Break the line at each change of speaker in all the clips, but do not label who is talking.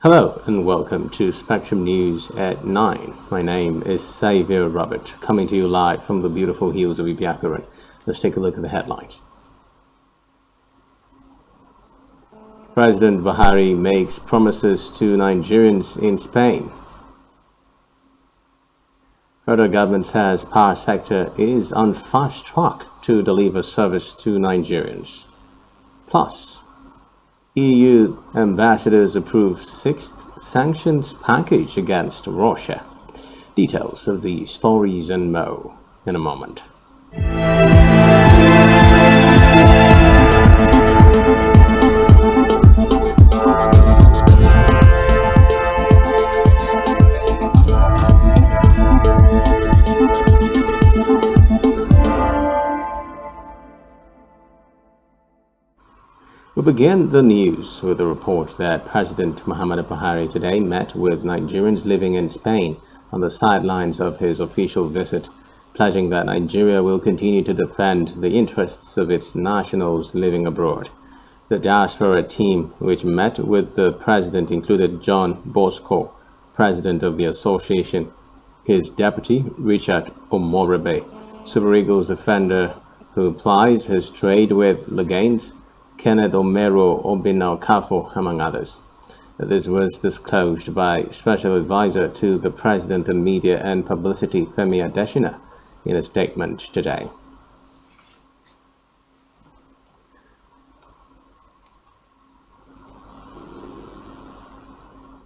Hello and welcome to Spectrum News at 9. My name is Xavier Robert, coming to you live from the beautiful hills of Inaugurates. Let's take a look at the headlines. President Buhari makes promises to Nigerians in Spain. Federal government says power sector is on fast track to deliver service to Nigerians. Plus, EU ambassadors approve sixth sanctions package against Russia. Details of the stories and more in a moment. We begin the news with a report that President Muhammadu Buhari today met with Nigerians living in Spain on the sidelines of his official visit, pledging that Nigeria will continue to defend the interests of its nationals living abroad. The diaspora team, which met with the president, included John Bosco, president of the association, his deputy, Richard Omorebe, Super Eagles defender who plies his trade with Leganes, Kenneth Omero Obinna-Okafo, among others. This was disclosed by Special Advisor to the President on Media and Publicity, Femi Adesina, in a statement today.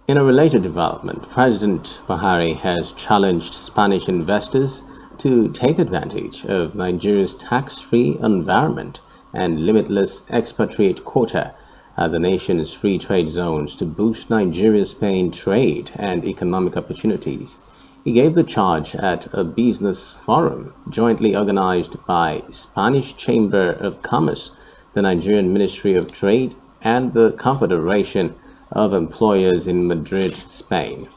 In a related development, President Buhari has challenged Spanish investors to take advantage of Nigeria's tax-free environment and limitless expatriate quota at the nation's free trade zones to boost Nigeria-Spain trade and economic opportunities. He gave the charge at a business forum jointly organized by Spanish Chamber of Commerce, the Nigerian Ministry of Trade, and the Confederation of Employers in Madrid, Spain.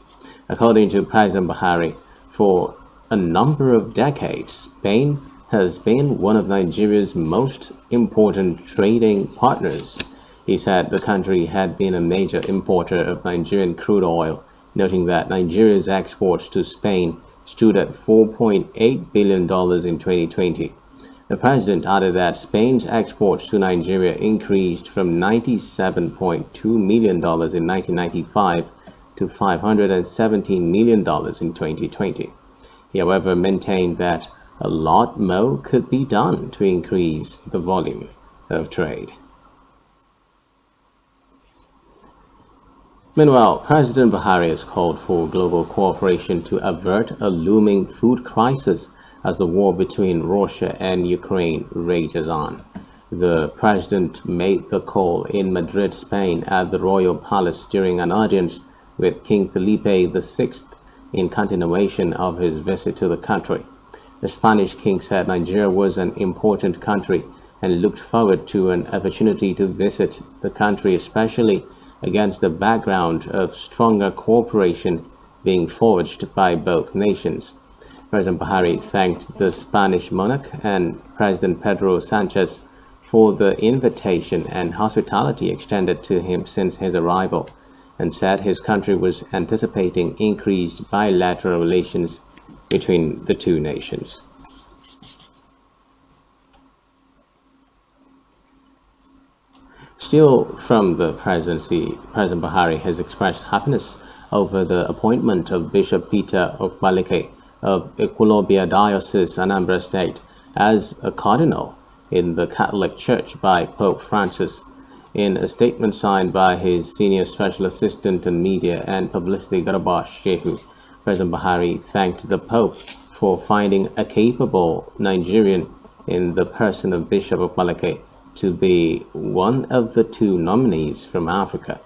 According to President Buhari, for a number of decades, Spain has been one of Nigeria's most important trading partners. He said the country had been a major importer of Nigerian crude oil, noting that Nigeria's exports to Spain stood at $4.8 billion in 2020. The president added that Spain's exports to Nigeria increased from $97.2 million in 1995 to $517 million in 2020. He, however, maintained that a lot more could be done to increase the volume of trade. Meanwhile, President Buhari has called for global cooperation to avert a looming food crisis as the war between Russia and Ukraine rages on. The president made the call in Madrid, Spain, at the Royal Palace during an audience with King Felipe VI in continuation of his visit to the country. The Spanish king said Nigeria was an important country and looked forward to an opportunity to visit the country, especially against the background of stronger cooperation being forged by both nations. President Buhari thanked the Spanish monarch and President Pedro Sanchez for the invitation and hospitality extended to him since his arrival, and said his country was anticipating increased bilateral relations between the two nations. Still from the presidency, President Buhari has expressed happiness over the appointment of Bishop Peter Okbaleke of Equilobia Diocese, Anambra State, as a cardinal in the Catholic Church by Pope Francis. In a statement signed by his senior special assistant on media and publicity, Garba Shehu, President Buhari thanked the Pope for finding a capable Nigerian in the person of Bishop Okbaleke to be one of the two nominees from Africa.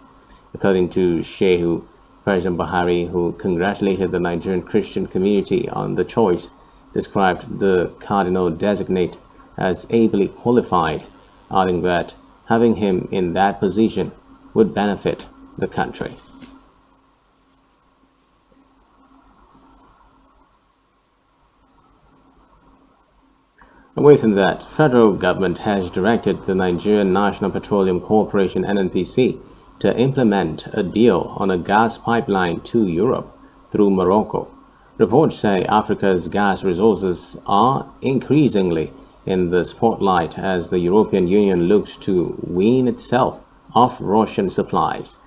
According to Shehu, President Buhari, who congratulated the Nigerian Christian community on the choice, described the cardinal designate as ably qualified, adding that having him in that position would benefit the country. Away from that, federal government has directed the Nigerian National Petroleum Corporation (NNPC) to implement a deal on a gas pipeline to Europe through Morocco. Reports say Africa's gas resources are increasingly in the spotlight as the European Union looks to wean itself off Russian supplies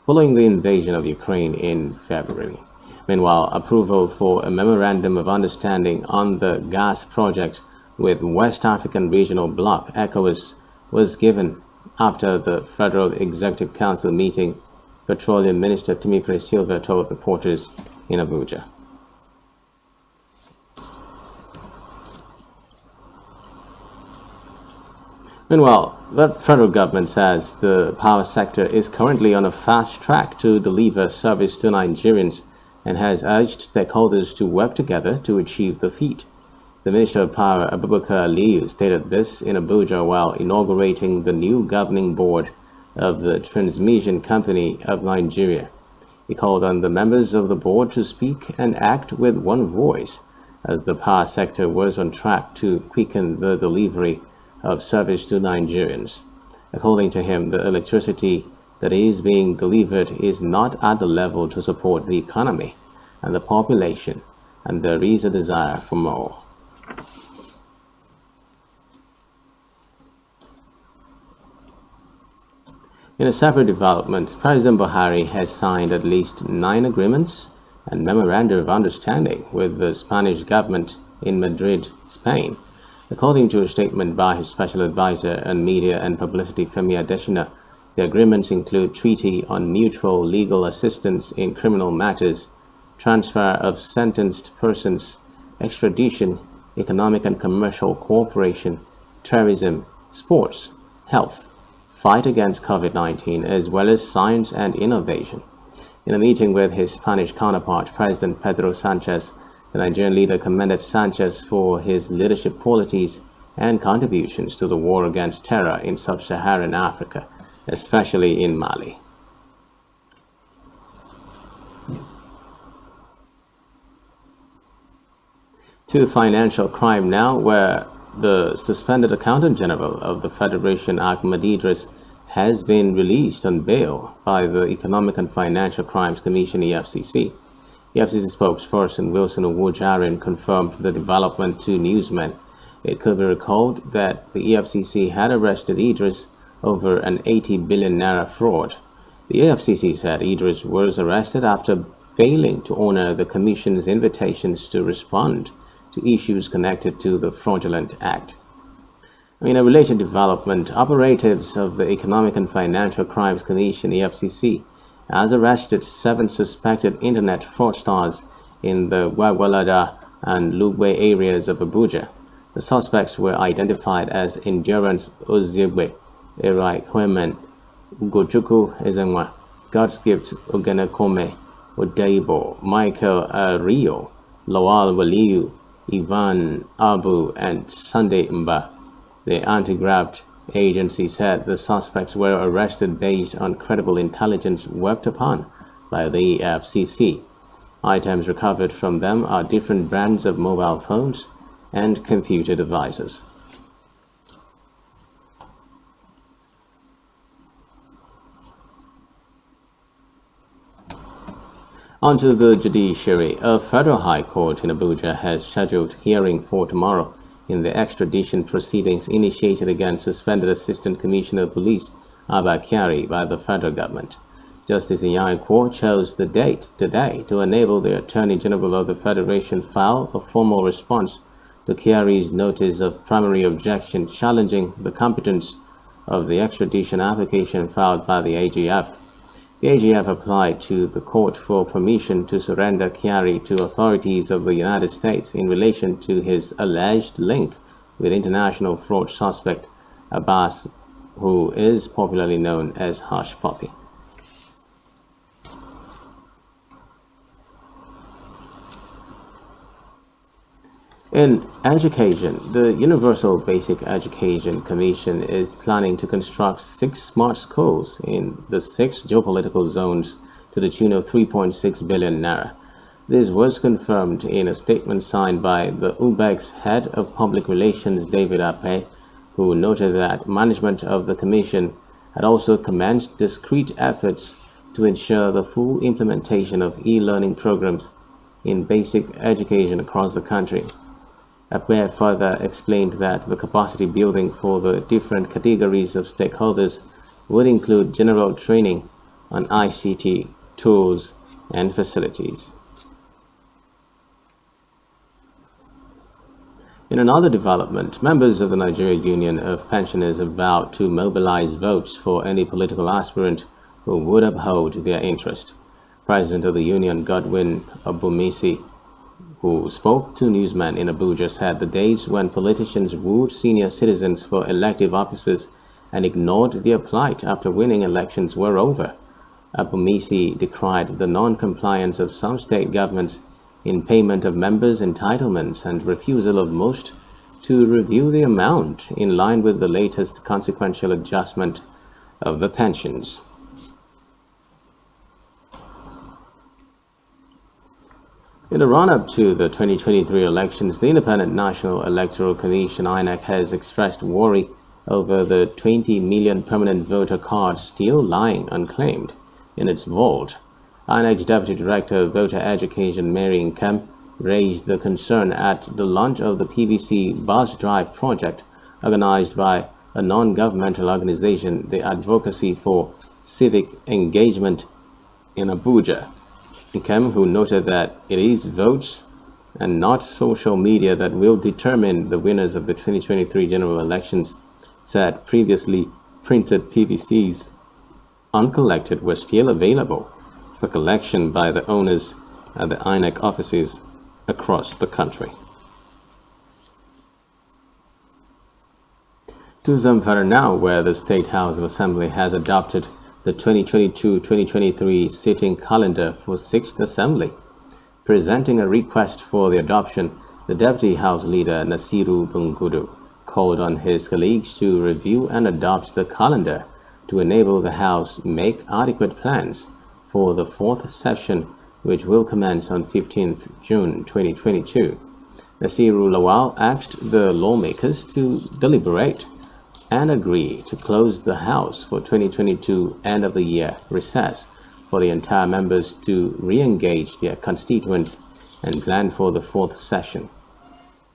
following the invasion of Ukraine in February. Meanwhile, approval for a memorandum of understanding on the gas project with West African Regional Bloc (ECOWAS) was given after the Federal Executive Council meeting, Petroleum Minister Timothy Silva told reporters in Abuja. Meanwhile, the federal government says the power sector is currently on a fast track to deliver service to Nigerians and has urged stakeholders to work together to achieve the feat. The Minister of Power, Abubakar Aliyu, stated this in Abuja while inaugurating the new governing board of the Transmission Company of Nigeria. He called on the members of the board to speak and act with one voice, as the power sector was on track to quicken the delivery of service to Nigerians. According to him, the electricity that is being delivered is not at the level to support the economy and the population, and there is a desire for more. In a separate development, President Buhari has signed at least 9 agreements and memoranda of understanding with the Spanish government in Madrid, Spain. According to a statement by his special advisor on media and publicity, Femi Adesina, the agreements include treaty on mutual legal assistance in criminal matters, transfer of sentenced persons, extradition, economic and commercial cooperation, tourism, sports, health, fight against COVID-19, as well as science and innovation. In a meeting with his Spanish counterpart, President Pedro Sanchez, the Nigerian leader commended Sanchez for his leadership qualities and contributions to the war against terror in sub-Saharan Africa, especially in Mali. To financial crime now, where the suspended Accountant General of the Federation, Ahmed Idris, has been released on bail by the Economic and Financial Crimes Commission, EFCC. EFCC spokesperson Wilson Owojaren confirmed the development to newsmen. It could be recalled that the EFCC had arrested Idris over an 80 billion naira fraud. The EFCC said Idris was arrested after failing to honor the Commission's invitations to respond to issues connected to the fraudulent act. In a related development, operatives of the Economic and Financial Crimes Commission, EFCC, has arrested 7 suspected internet fraudsters in the Gwagwalada and Lugbe areas of Abuja. The suspects were identified as Endurance Ozigbe, Erai Kwemen, Ugochukwu Ezenwa, God's Gift Ogenekome, Odeibo, Michael Rio, Lawal Waliyu, Ivan Abu, and Sunday Mba. The anti-graft agency said the suspects were arrested based on credible intelligence worked upon by the EFCC. Items recovered from them are different brands of mobile phones and computer devices. Onto the judiciary. A federal high court in Abuja has scheduled hearing for tomorrow in the extradition proceedings initiated against suspended Assistant Commissioner of Police Abba Kyari by the federal government. Justice Iyankwo chose the date today to enable the Attorney General of the Federation file a formal response to Kyari's notice of primary objection challenging the competence of the extradition application filed by the AGF. The AGF applied to the court for permission to surrender Kyari to authorities of the United States in relation to his alleged link with international fraud suspect Abbas, who is popularly known as Hush Puppy. In education, the Universal Basic Education Commission is planning to construct 6 smart schools in the 6 geopolitical zones to the tune of 3.6 billion naira. This was confirmed in a statement signed by the UBEC's head of public relations, David Ape, who noted that management of the commission had also commenced discrete efforts to ensure the full implementation of e-learning programs in basic education across the country. Abwe further explained that the capacity building for the different categories of stakeholders would include general training on ICT, tools, and facilities. In another development, members of the Nigeria Union of Pensioners have vowed to mobilize votes for any political aspirant who would uphold their interest. President of the union, Godwin Obumisi, who spoke to newsmen in Abuja, said the days when politicians wooed senior citizens for elective offices and ignored their plight after winning elections were over. Obumisi decried the non-compliance of some state governments in payment of members' entitlements and refusal of most to review the amount in line with the latest consequential adjustment of the pensions. In the run-up to the 2023 elections, the Independent National Electoral Commission (INEC) has expressed worry over the 20 million permanent voter cards still lying unclaimed in its vault. INEC's Deputy Director of Voter Education, Mary Nkem, raised the concern at the launch of the PVC Bus Drive project organized by a non-governmental organization, the Advocacy for Civic Engagement in Abuja. Nkem, who noted that it is votes and not social media that will determine the winners of the 2023 general elections, said previously printed PVCs uncollected were still available for collection by the owners at the INEC offices across the country. To Zamfara now, where the State House of Assembly has adopted the 2022-2023 sitting calendar for 6th Assembly. Presenting a request for the adoption, the Deputy House Leader Nasiru Bungudu called on his colleagues to review and adopt the calendar to enable the House make adequate plans for the 4th session, which will commence on 15th June 2022. Nasiru Lawal asked the lawmakers to deliberate and agree to close the House for 2022 end-of-the-year recess for the entire members to re-engage their constituents and plan for the 4th session.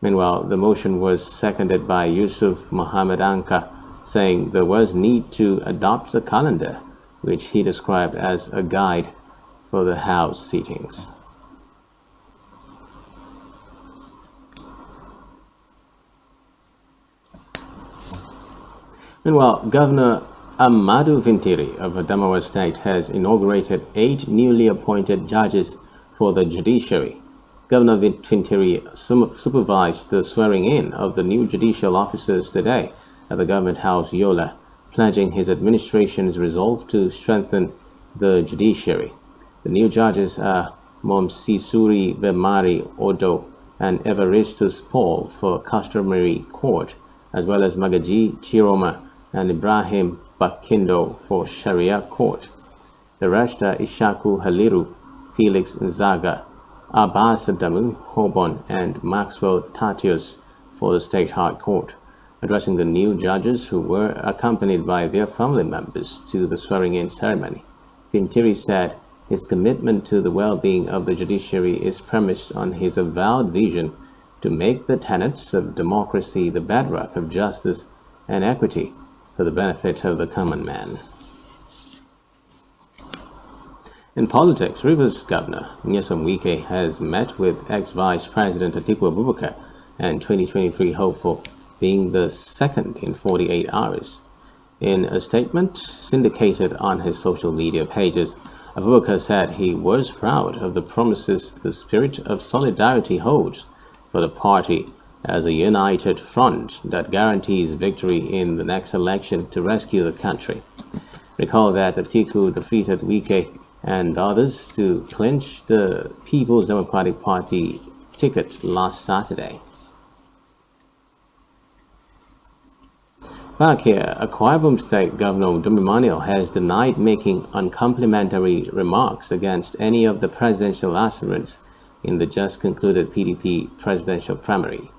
Meanwhile, the motion was seconded by Yusuf Mohammed Anka, saying there was need to adopt the calendar, which he described as a guide for the House sittings. Meanwhile, Governor Amadou Fintiri of Adamawa State has inaugurated 8 newly appointed judges for the judiciary. Governor Fintiri supervised the swearing-in of the new judicial officers today at the Government House, Yola, pledging his administration's resolve to strengthen the judiciary. The new judges are Momsisuri Bemari Odo and Evaristus Paul for Customary Court, as well as Magaji Chiroma and Ibrahim Bakindo for Sharia Court. The rest are Ishaku Haliru, Felix Nzaga, Abbas Adamu Hobon, and Maxwell Tatius for the State High Court. Addressing the new judges, who were accompanied by their family members to the swearing-in ceremony, Fintiri said his commitment to the well-being of the judiciary is premised on his avowed vision to make the tenets of democracy the bedrock of justice and equity for the benefit of the common man. In politics, Rivers Governor Nyesom Wike has met with ex-Vice President Atiku Abubakar and 2023 hopeful, being the second in 48 hours. In a statement syndicated on his social media pages, Abubakar said he was proud of the promises the spirit of solidarity holds for the party as a united front that guarantees victory in the next election to rescue the country. Recall that Atiku defeated Wike and others to clinch the People's Democratic Party ticket last Saturday. Back here, Akwa Ibom State Governor Dumimaniel has denied making uncomplimentary remarks against any of the presidential aspirants in the just concluded PDP presidential primary.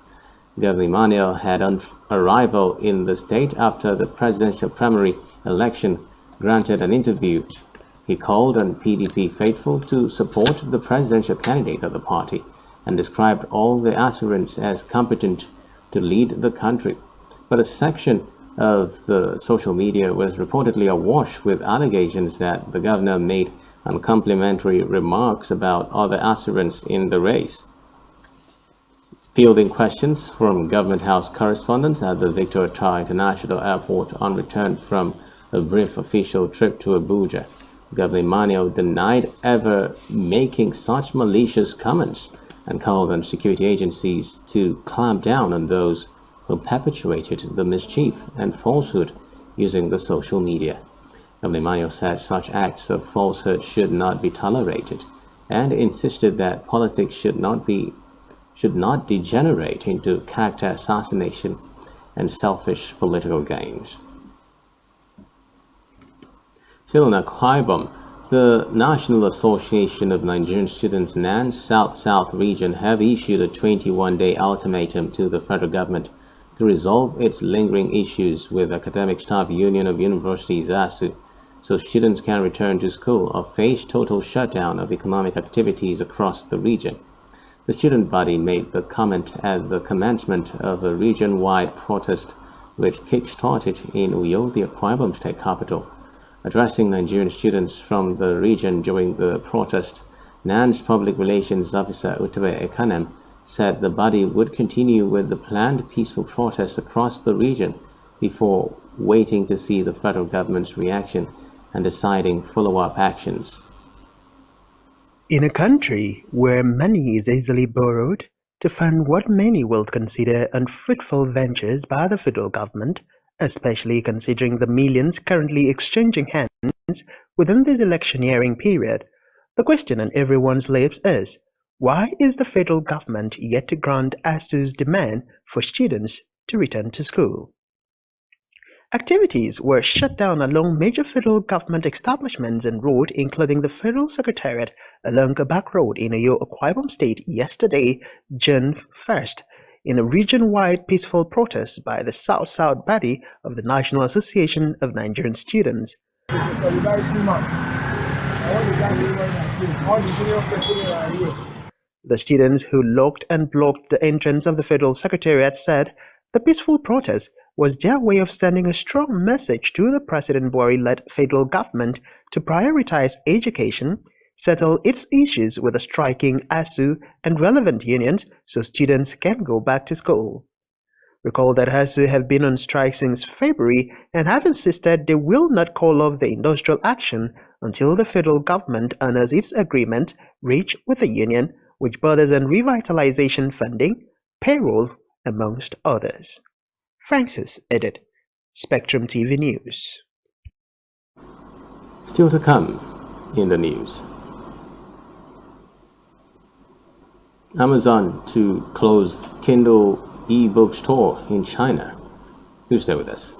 Governor Emmanuel had arrival in the state after the presidential primary election, granted an interview. He called on PDP faithful to support the presidential candidate of the party and described all the aspirants as competent to lead the country. But a section of the social media was reportedly awash with allegations that the governor made uncomplimentary remarks about other aspirants in the race. Fielding questions from Government House correspondents at the Victor Tar International Airport on return from a brief official trip to Abuja, Governor Emmanuel denied ever making such malicious comments and called on security agencies to clamp down on those who perpetuated the mischief and falsehood using the social media. Governor Emmanuel said such acts of falsehood should not be tolerated and insisted that politics should not degenerate into character assassination and selfish political gains. Still in Akwa Ibom, the National Association of Nigerian Students NAN South-South region have issued a 21-day ultimatum to the federal government to resolve its lingering issues with Academic Staff Union of Universities ASU, so students can return to school or face total shutdown of economic activities across the region. The student body made the comment at the commencement of a region-wide protest which kick-started in Uyo, the Akwa Ibom state capital. Addressing Nigerian students from the region during the protest, NAN's Public Relations Officer Utebe Ekanem said the body would continue with the planned peaceful protest across the region before waiting to see the federal government's reaction and deciding follow-up actions.
In a country where money is easily borrowed to fund what many will consider unfruitful ventures by the federal government, especially considering the millions currently exchanging hands within this electioneering period, the question on everyone's lips is, why is the federal government yet to grant ASU's demand for students to return to school? Activities were shut down along major federal government establishments and road, including the Federal Secretariat along a back road in Uyo, Akwa Ibom State yesterday, June 1st, in a region-wide peaceful protest by the South-South body of the National Association of Nigerian Students. The students who locked and blocked the entrance of the Federal Secretariat said the peaceful protest was their way of sending a strong message to the President Buhari-led federal government to prioritize education, settle its issues with the striking ASU and relevant unions so students can go back to school. Recall that ASU have been on strike since February and have insisted they will not call off the industrial action until the federal government honors its agreement reached with the union, which borders on revitalization funding, payroll, amongst others. Francis Edit, Spectrum TV News.
Still to come in the news. Amazon to close Kindle e-book store in China. Do stay with us.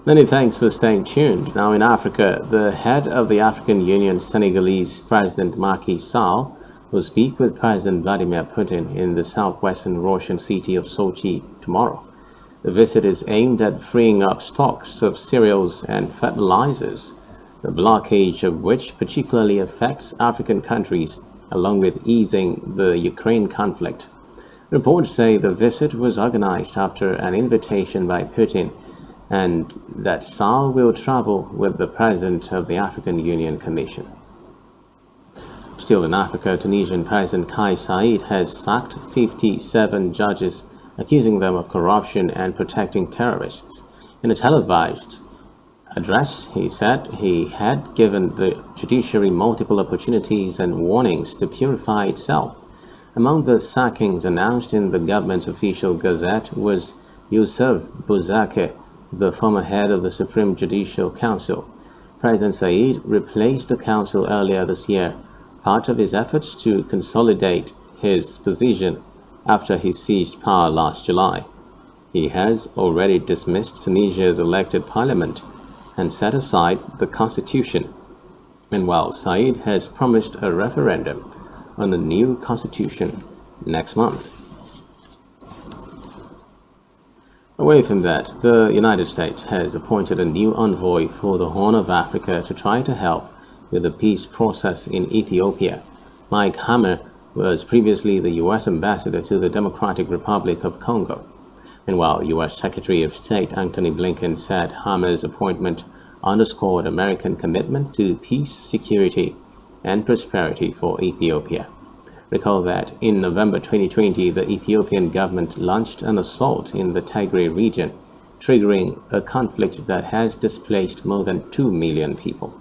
Many thanks for staying tuned. Now in Africa, the head of the African Union, Senegalese President Macky Sall, will speak with President Vladimir Putin in the southwestern Russian city of Sochi tomorrow. The visit is aimed at freeing up stocks of cereals and fertilizers, the blockage of which particularly affects African countries, along with easing the Ukraine conflict. Reports say the visit was organized after an invitation by Putin, and that Sall will travel with the President of the African Union Commission. Still in Africa, Tunisian President Kais Saied has sacked 57 judges, accusing them of corruption and protecting terrorists. In a televised address, he said he had given the judiciary multiple opportunities and warnings to purify itself. Among the sackings announced in the government's official gazette was Youssef Bouzake, the former head of the Supreme Judicial Council. President Saied replaced the council earlier this year, part of his efforts to consolidate his position after he seized power last July. He has already dismissed Tunisia's elected parliament and set aside the constitution. Meanwhile, Said has promised a referendum on the new constitution next month. Away from that, the United States has appointed a new envoy for the Horn of Africa to try to help with the peace process in Ethiopia. Mike Hammer was previously the U.S. ambassador to the Democratic Republic of Congo. Meanwhile, U.S. Secretary of State Antony Blinken said Hammer's appointment underscored American commitment to peace, security, and prosperity for Ethiopia. Recall that in November 2020, the Ethiopian government launched an assault in the Tigray region, triggering a conflict that has displaced more than 2 million people.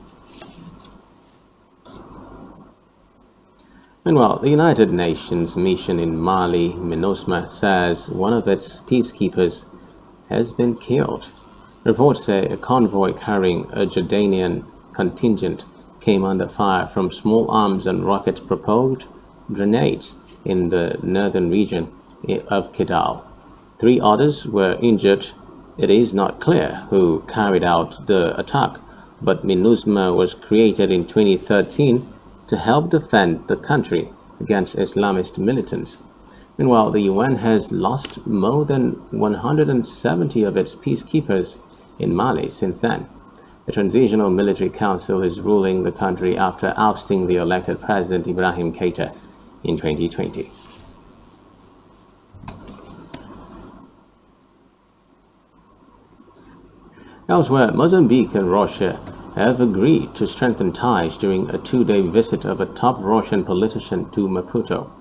Meanwhile, the United Nations mission in Mali, MINUSMA, says one of its peacekeepers has been killed. Reports say a convoy carrying a Jordanian contingent came under fire from small arms and rocket-propelled grenades in the northern region of Kidal. 3 others were injured. It is not clear who carried out the attack, but MINUSMA was created in 2013 to help defend the country against Islamist militants. Meanwhile, the UN has lost more than 170 of its peacekeepers in Mali since then. The Transitional Military Council is ruling the country after ousting the elected President Ibrahim Keita in 2020. Elsewhere, Mozambique and Russia have agreed to strengthen ties during a 2-day visit of a top Russian politician to Maputo.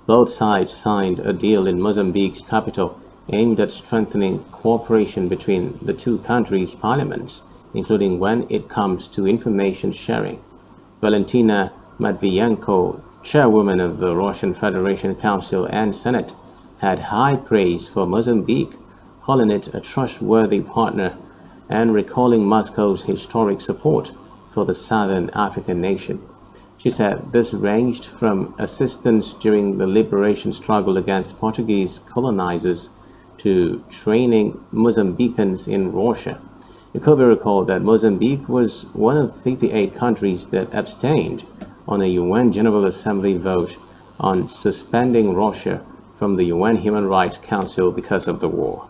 Both sides signed a deal in Mozambique's capital aimed at strengthening cooperation between the two countries' parliaments, including when it comes to information sharing. Valentina Matvienko, chairwoman of the Russian Federation Council and Senate, had high praise for Mozambique, calling it a trustworthy partner and recalling Moscow's historic support for the southern African nation. She said this ranged from assistance during the liberation struggle against Portuguese colonizers to training Mozambicans in Russia. It could be recalled that Mozambique was one of 58 countries that abstained on a UN General Assembly vote on suspending Russia from the UN Human Rights Council because of the war.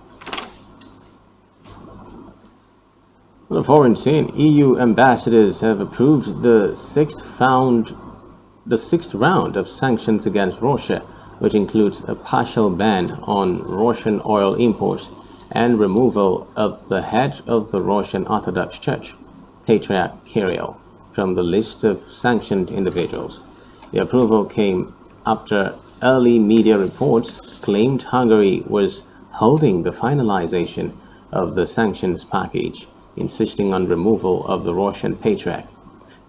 On the foreign scene, EU ambassadors have approved the sixth round of sanctions against Russia, which includes a partial ban on Russian oil imports and removal of the head of the Russian Orthodox Church, Patriarch Kirill, from the list of sanctioned individuals. The approval came after early media reports claimed Hungary was holding the finalization of the sanctions package, insisting on removal of the Russian Patriarch.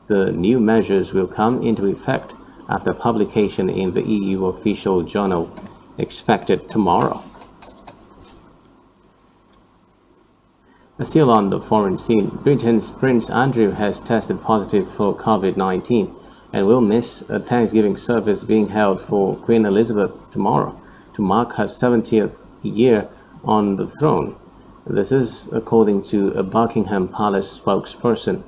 The new measures will come into effect after publication in the EU official journal, expected tomorrow. Still on the foreign scene, Britain's Prince Andrew has tested positive for COVID-19 and will miss a Thanksgiving service being held for Queen Elizabeth tomorrow to mark her 70th year on the throne. This is according to a Buckingham Palace spokesperson.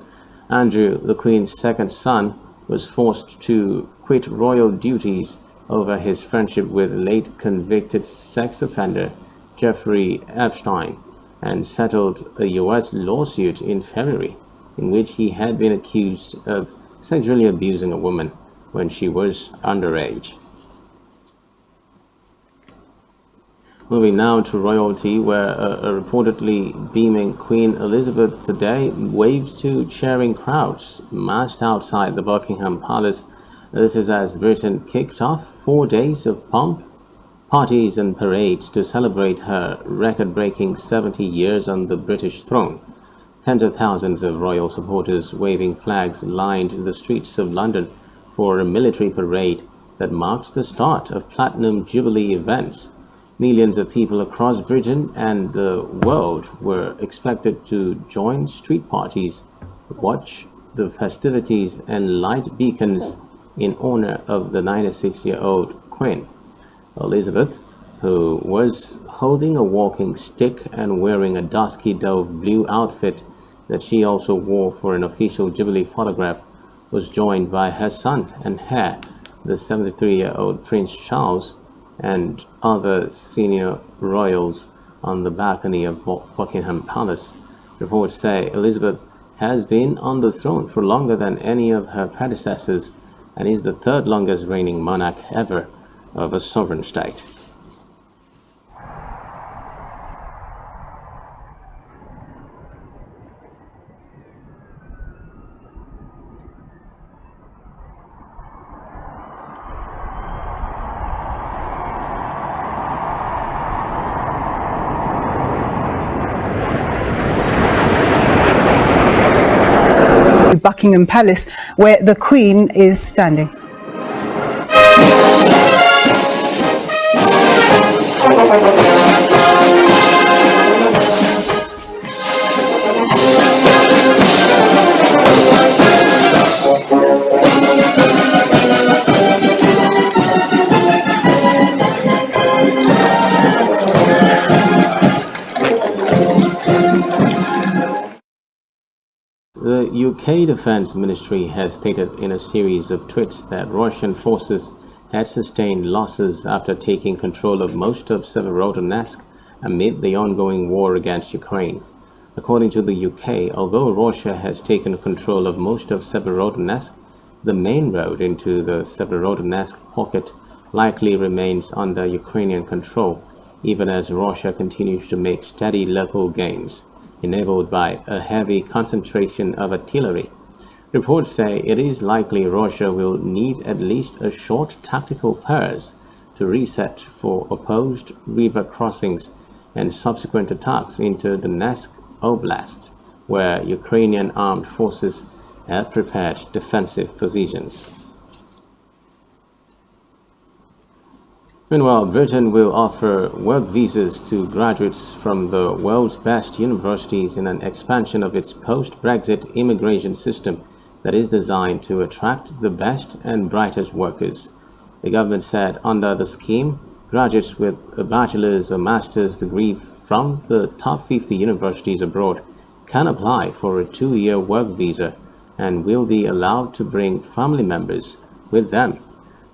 Andrew, the Queen's second son, was forced to quit royal duties over his friendship with late convicted sex offender Jeffrey Epstein, and settled a U.S. lawsuit in February in which he had been accused of sexually abusing a woman when she was underage. Moving now to royalty, where a reportedly beaming Queen Elizabeth today waved to cheering crowds massed outside the Buckingham Palace. This is as Britain kicked off 4 days of pomp, parties and parades to celebrate her record-breaking 70 years on the British throne. Tens of thousands of royal supporters waving flags lined the streets of London for a military parade that marked the start of Platinum Jubilee events. Millions of people across Britain and the world were expected to join street parties, watch the festivities and light beacons in honor of the 96-year-old Ukraine. Elizabeth, who was holding a walking stick and wearing a dusky dove blue outfit that she also wore for an official Jubilee photograph, was joined by her son and heir, the 73-year-old Prince Charles, and other senior royals on the balcony of Buckingham Palace. Reports say Elizabeth has been on the throne for longer than any of her predecessors and is the third longest reigning monarch ever of a sovereign state.
Buckingham Palace, where the Queen is standing.
The UK Defense Ministry has stated in a series of tweets that Russian forces had sustained losses after taking control of most of Severodonetsk amid the ongoing war against Ukraine. According to the UK, although Russia has taken control of most of Severodonetsk, the main road into the Severodonetsk pocket likely remains under Ukrainian control, even as Russia continues to make steady local gains, enabled by a heavy concentration of artillery. Reports say it is likely Russia will need at least a short tactical pause to reset for opposed river crossings and subsequent attacks into Donetsk Oblast, where Ukrainian armed forces have prepared defensive positions. Meanwhile, Britain will offer work visas to graduates from the world's best universities in an expansion of its post-Brexit immigration system that is designed to attract the best and brightest workers. The government said under the scheme, graduates with a bachelor's or master's degree from the top 50 universities abroad can apply for a 2-year work visa and will be allowed to bring family members with them.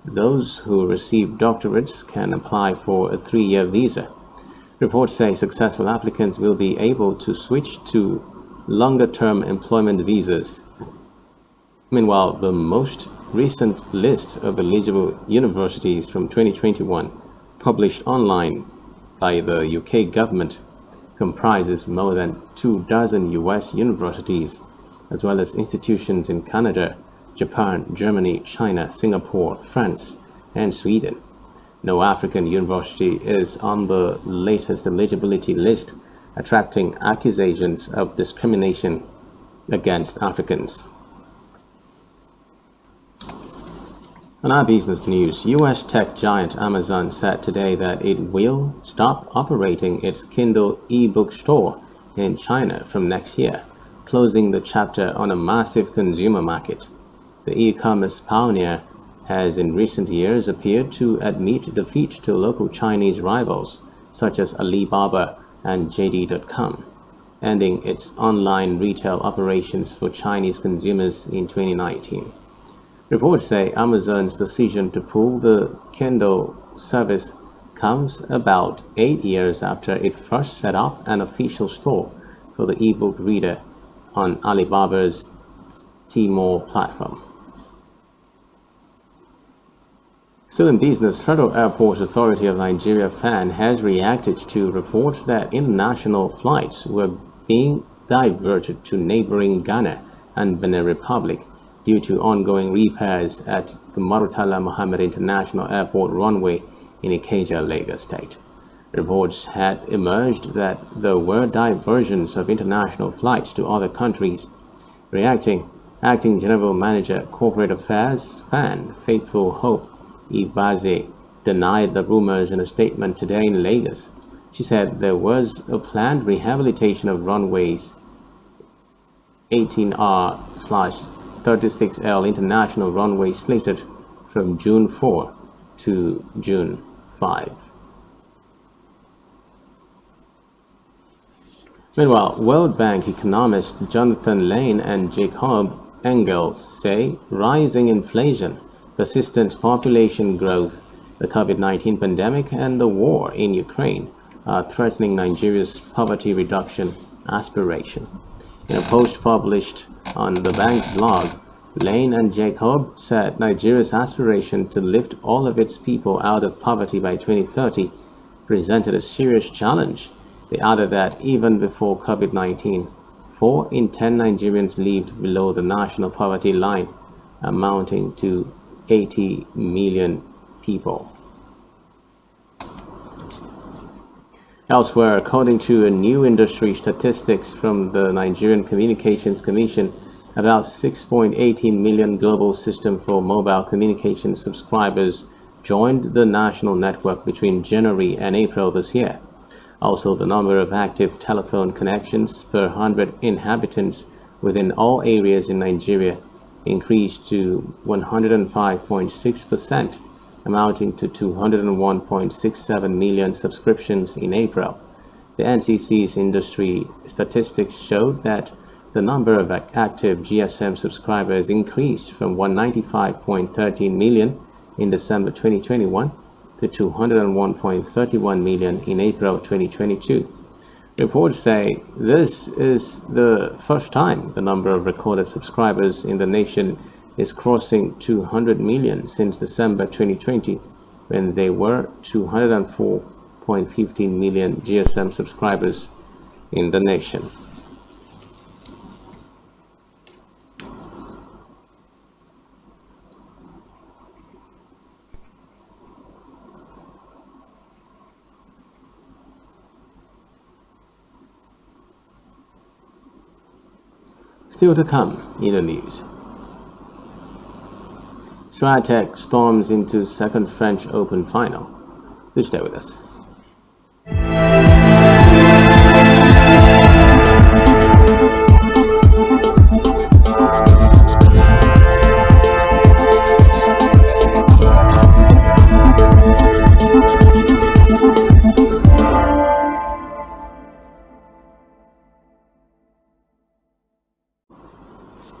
Those who receive doctorates can apply for a 3-year visa. Reports say successful applicants will be able to switch to longer-term employment visas. Meanwhile, the most recent list of eligible universities from 2021, published online by the UK government, comprises more than 24 US universities, as well as institutions in Canada, Japan, Germany, China, Singapore, France, and Sweden. No African university is on the latest eligibility list, attracting accusations of discrimination against Africans. On our business news, US tech giant Amazon said today that it will stop operating its Kindle e-book store in China from next year, closing the chapter on a massive consumer market. The e-commerce pioneer has in recent years appeared to admit defeat to local Chinese rivals such as Alibaba and JD.com, ending its online retail operations for Chinese consumers in 2019. Reports say Amazon's decision to pull the Kindle service comes about 8 years after it first set up an official store for the e-book reader on Alibaba's Tmall platform. Still in business, Federal Airports Authority of Nigeria FAN has reacted to reports that international flights were being diverted to neighboring Ghana and Benin Republic due to ongoing repairs at the Murtala Mohammed International Airport runway in Ikeja, Lagos State. Reports had emerged that there were diversions of international flights to other countries. Reacting, Acting General Manager Corporate Affairs FAN Faithful Hope Ibaze denied the rumors in a statement today in Lagos. She said there was a planned rehabilitation of runways 18R/36L international runway slated from June 4 to June 5. Meanwhile, World Bank economists Jonathan Lane and Jacob Engels say rising inflation, persistent population growth, the COVID-19 pandemic, and the war in Ukraine are threatening Nigeria's poverty reduction aspiration. In a post published on the bank's blog, Lane and Jacob said Nigeria's aspiration to lift all of its people out of poverty by 2030 presented a serious challenge. They added that even before COVID-19, 4 in 10 Nigerians lived below the national poverty line, amounting to 80 million people. Elsewhere, according to a new industry statistics from the Nigerian Communications Commission, about 6.18 million global system for mobile communication subscribers joined the national network between January and April this year. Also, the number of active telephone connections per 100 inhabitants within all areas in Nigeria increased to 105.6%, amounting to 201.67 million subscriptions in April. The NCC's industry statistics showed that the number of active GSM subscribers increased from 195.13 million in December 2021 to 201.31 million in April 2022. Reports say this is the first time the number of recorded subscribers in the nation is crossing 200 million since December 2020, when there were 204.15 million GSM subscribers in the nation. Still to come in the news. Swiatek storms into second French Open final. Do stay with us.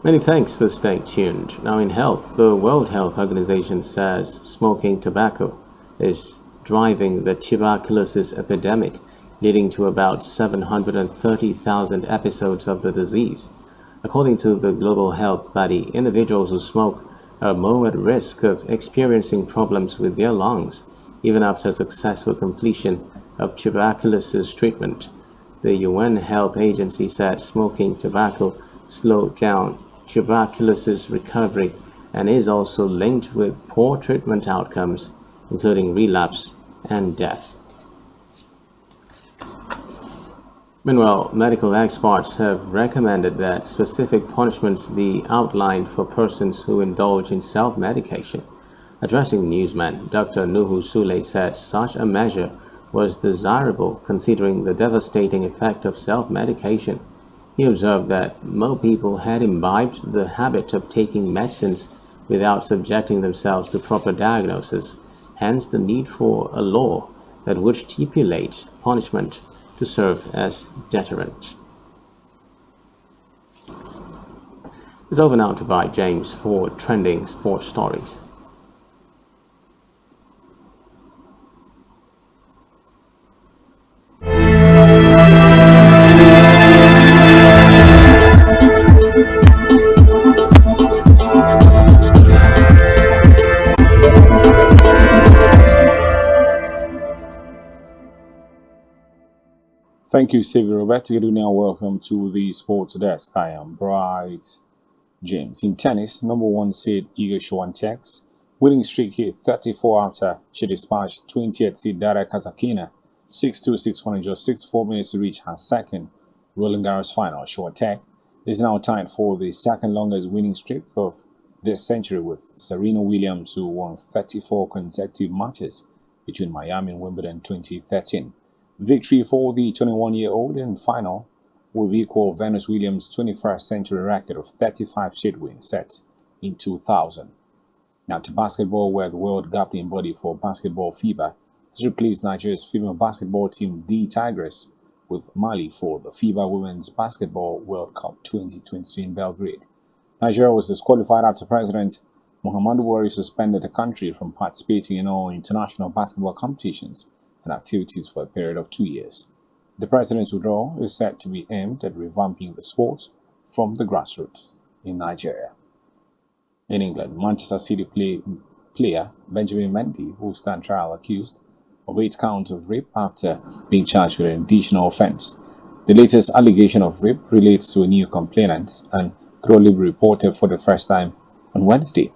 Many thanks for staying tuned. Now in health, the World Health Organization says smoking tobacco is driving the tuberculosis epidemic, leading to about 730,000 episodes of the disease. According to the global health body, individuals who smoke are more at risk of experiencing problems with their lungs, even after successful completion of tuberculosis treatment. The UN Health Agency said smoking tobacco slowed down tuberculosis recovery and is also linked with poor treatment outcomes, including relapse and death. Meanwhile, medical experts have recommended that specific punishments be outlined for persons who indulge in self-medication. Addressing newsmen, Dr. Nuhu Sule said such a measure was desirable considering the devastating effect of self-medication. He observed that more people had imbibed the habit of taking medicines without subjecting themselves to proper diagnosis, hence the need for a law that would stipulate punishment to serve as deterrent. It's over now to by James for trending sports stories.
Thank you, Sylvia Roberto. Good evening and welcome to the Sports Desk. I am Bright James. In tennis, number 1 seed Iga Swiatek's winning streak hit 34 after she dispatched 20th seed Daria Kasatkina 6-2, 6-1 in just 64 minutes to reach her second Roland Garros final. Swiatek is now tied for the second longest winning streak of this century with Serena Williams, who won 34 consecutive matches between Miami and Wimbledon 2013. Victory for the 21-year-old in final will equal Venus Williams' 21st century record of 35 straight wins set in 2000. Now to basketball, where the world governing body for basketball FIBA has replaced Nigeria's female basketball team, the Tigress, with Mali for the FIBA Women's Basketball World Cup 2022 in Belgrade. Nigeria was disqualified after President Muhammadu Buhari suspended the country from participating in all international basketball competitions and activities for a period of 2 years. The president's withdrawal is said to be aimed at revamping the sport from the grassroots in Nigeria. In England, Manchester City player Benjamin Mendy will stand trial accused of 8 counts of rape after being charged with an additional offence. The latest allegation of rape relates to a new complainant and could only be reported for the first time on Wednesday,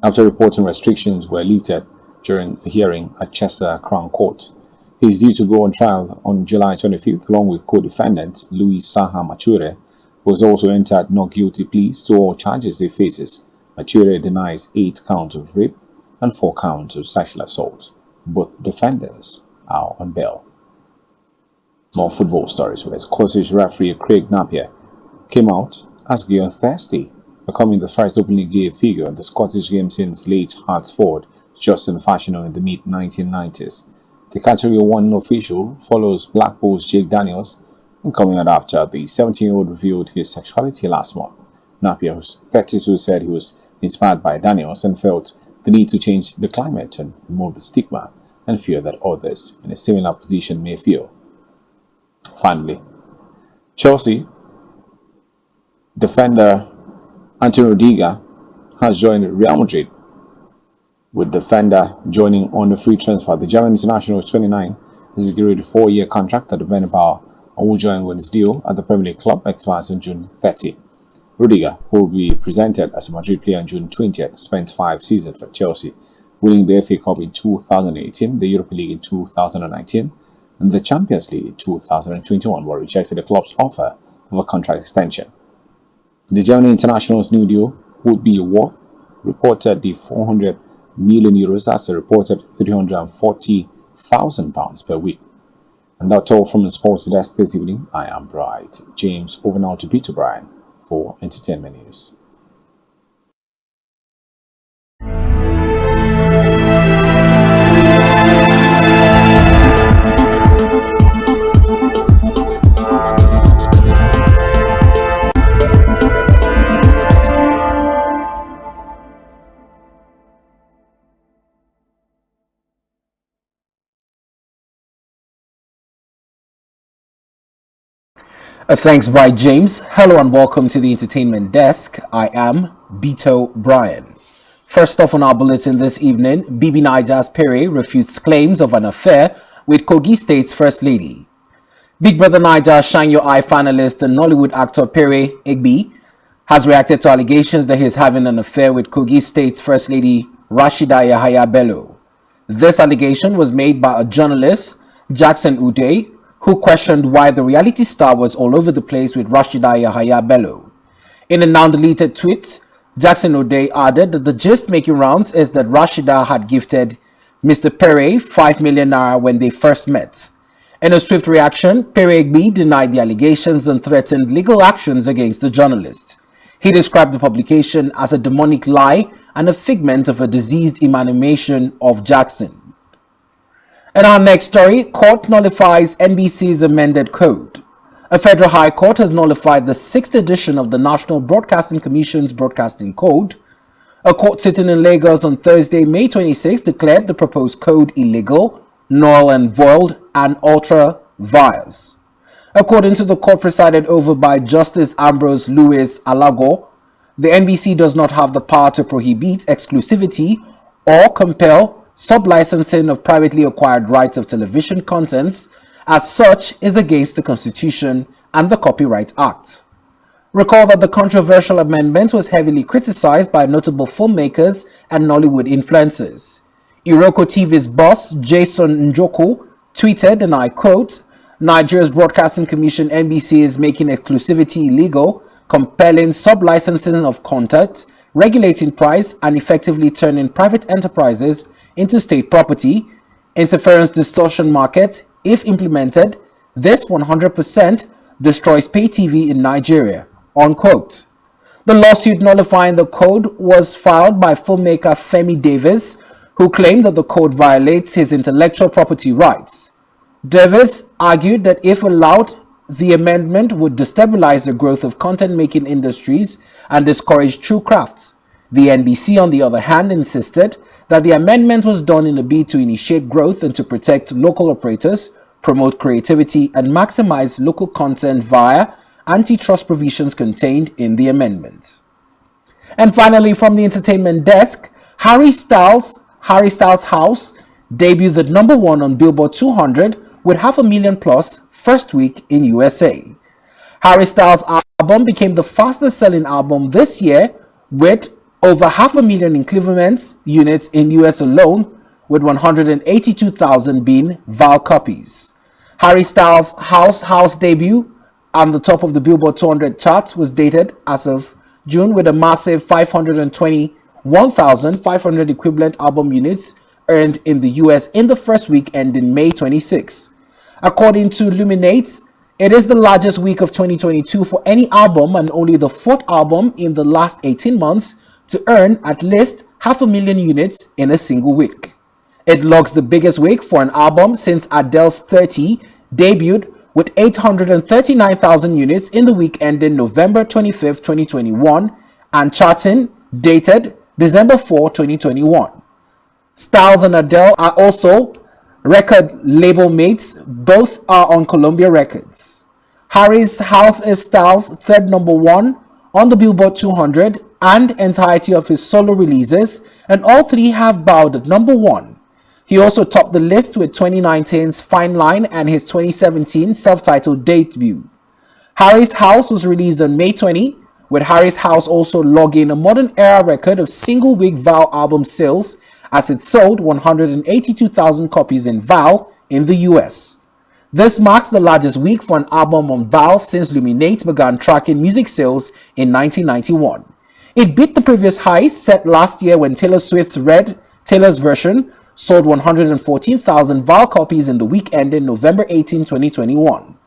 after reporting restrictions were lifted during a hearing at Chester Crown Court. He is due to go on trial on July 25th along with co-defendant Louis Saha Mature, who has also entered not guilty pleas to all charges he faces. Mature denies 8 counts of rape and 4 counts of sexual assault. Both defenders are on bail. More football stories, where Scottish referee Craig Napier came out as gay on Thursday, becoming the first openly gay figure in the Scottish game since late Hartsford Justin Fashanu in the mid-1990s. The Category 1 official follows Blackpool's Jake Daniels in coming out after the 17-year-old revealed his sexuality last month. Napier, who's 32, said he was inspired by Daniels and felt the need to change the climate and remove the stigma and fear that others in a similar position may feel. Finally, Chelsea defender Antonio Rudiger has joined Real Madrid, with defender joining on a free transfer. The German international is 29, has agreed a 4-year contract at the Bernabeu and will join when his deal at the Premier League club expires on June 30. Rudiger, who will be presented as a Madrid player on June 20th, spent 5 seasons at Chelsea, winning the FA Cup in 2018, the Europa League in 2019, and the Champions League in 2021, but rejected the club's offer of a contract extension. The German international's new deal would be worth reportedly €400 million, that's a reported £340,000 per week. And that's all from the sports desk this evening. I am Bright James. Over now to Peter Bryan for entertainment news.
Thanks, Bright James. Hello and welcome to the Entertainment Desk. I am Beto Bryan. First off on our bulletin this evening, Bibi Niger's Pere refutes claims of an affair with Kogi State's First Lady. Big Brother Niger Shine Your Eye finalist and Nollywood actor Pere Egbi has reacted to allegations that he is having an affair with Kogi State's First Lady Rashida Yahaya Bello. This allegation was made by a journalist, Jackson Uday, who questioned why the reality star was all over the place with Rashida Yahaya Bello. In a now-deleted tweet, Jackson O'Day added that the gist making rounds is that Rashida had gifted Mr. Pere 5 million naira when they first met. In a swift reaction, Pere Egbi denied the allegations and threatened legal actions against the journalist. He described the publication as a demonic lie and a figment of a diseased imagination of Jackson. In our next story, court nullifies NBC's amended code. A federal high court has nullified the 6th edition of the National Broadcasting Commission's Broadcasting Code. A court sitting in Lagos on Thursday, May 26, declared the proposed code illegal, null and void, and ultra-vires. According to the court presided over by Justice Ambrose Louis Alago, the NBC does not have the power to prohibit exclusivity or compel sublicensing of privately acquired rights of television contents. As such, is against the Constitution and the Copyright Act. Recall that the controversial amendment was heavily criticized by notable filmmakers and Nollywood influencers. Iroko TV's boss, Jason Njoku, tweeted, and I quote, "Nigeria's Broadcasting Commission NBC is making exclusivity illegal, compelling sublicensing of content, regulating price, and effectively turning private enterprises into state property, interference distortion market. If implemented, this 100% destroys pay TV in Nigeria," unquote. The lawsuit nullifying the code was filed by filmmaker Femi Davis, who claimed that the code violates his intellectual property rights. Davis argued that if allowed, the amendment would destabilize the growth of content-making industries and discourage true crafts. The NBC, on the other hand, insisted that the amendment was done in a bid to initiate growth and to protect local operators, promote creativity, and maximize local content via antitrust provisions contained in the amendment. And finally, from the entertainment desk, Harry Styles' House debuts at number 1 on Billboard 200 with 500,000 plus first week in USA. Harry Styles' album became the fastest selling album this year with over 500,000 equivalent units in US alone, with 182,000 being VAL copies. Harry Styles' House debut on the top of the Billboard 200 chart was dated as of June with a massive 521,500 equivalent album units earned in the US in the first week ending May 26. According to Inaugurates, it is the largest week of 2022 for any album and only the 4th album in the last 18 months to earn at least 500,000 units in a single week. It logs the biggest week for an album since Adele's 30 debuted with 839,000 units in the week ending November 25, 2021, and charting dated December 4, 2021. Styles and Adele are also record label mates. Both are on Columbia Records. Harry's House is Styles' third number 1 on the Billboard 200 and entirety of his solo releases, and all three have bowed at number 1. He also topped the list with 2019's Fine Line and his 2017 self-titled debut. Harry's House was released on May 20, with Harry's House also logging a modern era record of single-week VAL album sales as it sold 182,000 copies in VAL in the US. This marks the largest week for an album on VAL since Luminate began tracking music sales in 1991. It beat the previous high set last year when Taylor Swift's Red, Taylor's version, sold 114,000 VAL copies in the week ending November 18, 2021.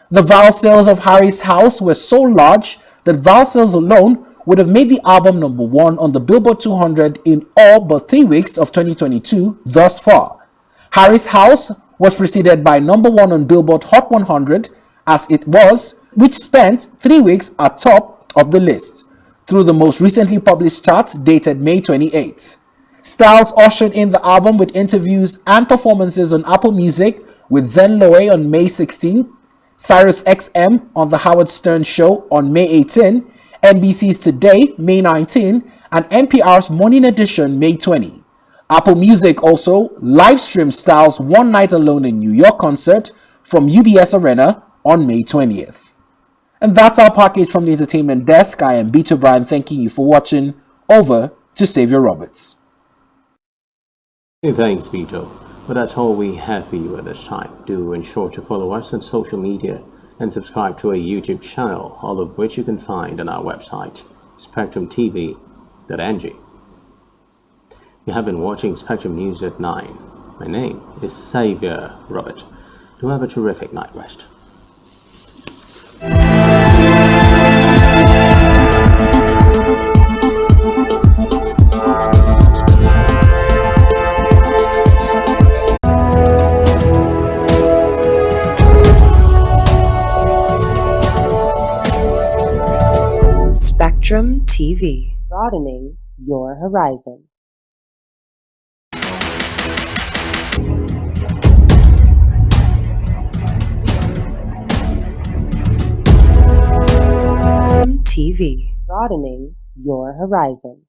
The VAL sales of Harry's House were so large that VAL sales alone would have made the album number 1 on the Billboard 200 in all but 3 weeks of 2022 thus far. Harry's House was preceded by number 1 on Billboard Hot 100 as it was, which spent 3 weeks at top of the list, through the most recently published chart dated May 28. Styles ushered in the album with interviews and performances on Apple Music with Zen Loe on May 16, Sirius XM on The Howard Stern Show on May 18, NBC's Today May 19, and NPR's Morning Edition May 20. Apple Music also live streamed Styles' One Night Alone in New York concert from UBS Arena on May 20th. And that's our package from the entertainment desk. I am Beto Brian, thanking you for watching. Over to Xavier Roberts.
Hey, thanks, Vito. But that's all we have for you at this time. Do ensure to follow us on social media and subscribe to our YouTube channel, all of which you can find on our website, spectrumtv.ng. You have been watching Spectrum News at 9. My name is Xavier Robert. Do have a terrific night rest.
Spectrum TV, broadening your horizon. TV, broadening your horizon.